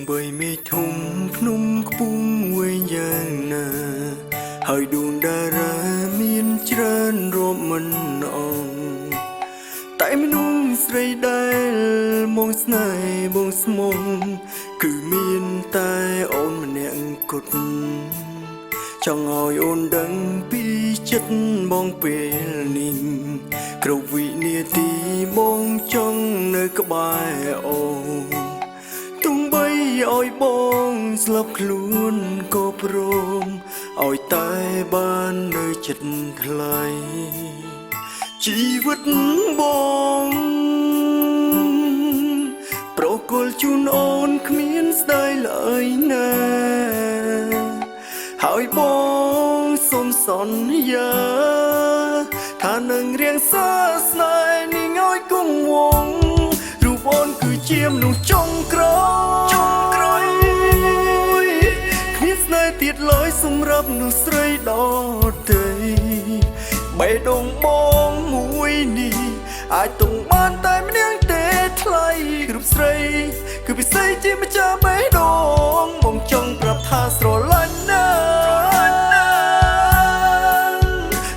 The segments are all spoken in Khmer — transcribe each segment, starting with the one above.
បីមេធំភ្នំខ្ពស់វែងយ៉ាងណាហើយដួងតារាមានច្រើនរាប់មិនអស់តែមនុស្សស្រីដែលមកស្នេហ៍បងស្មងគឺមានតែអូនម្នាក់គត់ចង់ឲ្យអូនដឹងពីចិត្តបងពេលនេះគ្រប់វិនាទីបងចង់នៅក្បែរអូនទោះបីឲ្យបងស្លាប់ខ្លួនក៏ព្រមឲ្យតែបាននៅចិត្តថ្លៃជីវិតបងប្រគល់ជូនអូនគ្មានស្ដាយឡើយណាហើយបងសូមសន្យាថានឹងរៀងសាស្នេហ៍នេះឲ្យគង់វង្សរូបអូនគឺជាមនុស្សចុងក្រោយគ្មានស្នេហ៍ទៀតឡើយសម្រាប់មនុស្សស្រីដទៃបេះដូងបងមួយនេះអាចទង់បានតែម្នាក់ទេថ្លៃគ្រប់ស្រីគឺពិសេសជាម្ចាស់បេះដូងបងចង់ប្រាប់ថាស្រឡាញ់ណា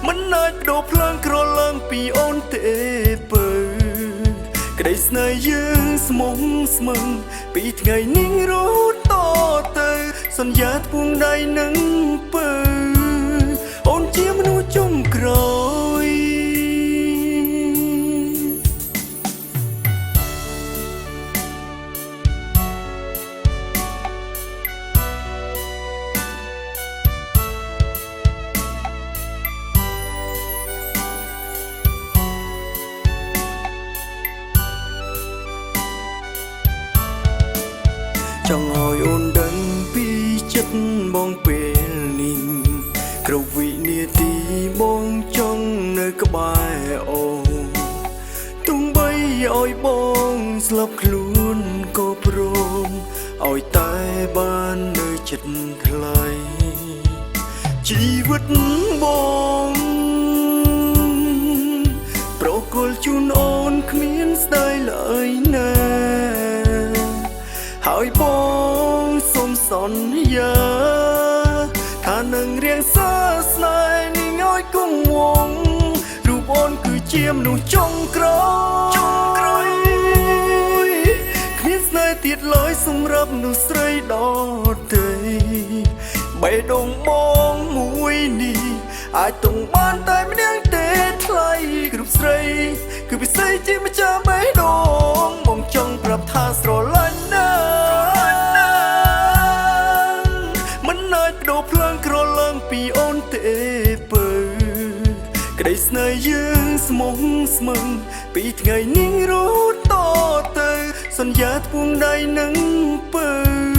មិនអាចបដូរភ្លើងក្រឡើងពីអូនទេពើក្តីស្នេហ៍យើងស្មុំស្មឹងពីថ្ងៃនេះរហូតតទៅសន្យាធ្ពងដៃនឹងពើអូនជាមនុស្សចុងក្រោយចង់ឲ្យអូនដឹងពីចិត្តបងពេលនេះគ្រប់វិនាទីបងចង់នៅក្បែរអូនទោះបីឲ្យបងស្លាប់ខ្លួនក៏ព្រមឲ្យតែបាននៅចិត្តថ្លៃជីវិតបងប្រគល់ជូនអូនគ្មានស្ដាយឡើយណាហើយបងសូមសន្យាថានឹងរៀងសាស្នេហ៍នេះឲ្យគង់វង្សរូបអូនគឺជាមនុស្សចុងក្រោយគ្មានស្នេហ៍ទៀតឡើយសម្រាប់មនុស្សស្រីដទៃបេះដូងបងមួយនេះអាចទង់បានតែម្នាក់ទេថ្លៃគ្រប់ស្រីគឺពិសេសជាម្ចាស់បេះដូងបងចង់ប្រាប់ថាស្រឡាញ់ណាមិនអាចបដូរភ្លើងក្រឡើងពីអូនទេពើក្តីស្នេហ៍យើងស្មុំស្មឹងពីថ្ងៃនេះរហូតតទៅសន្យាធ្ពងដៃនឹងពើ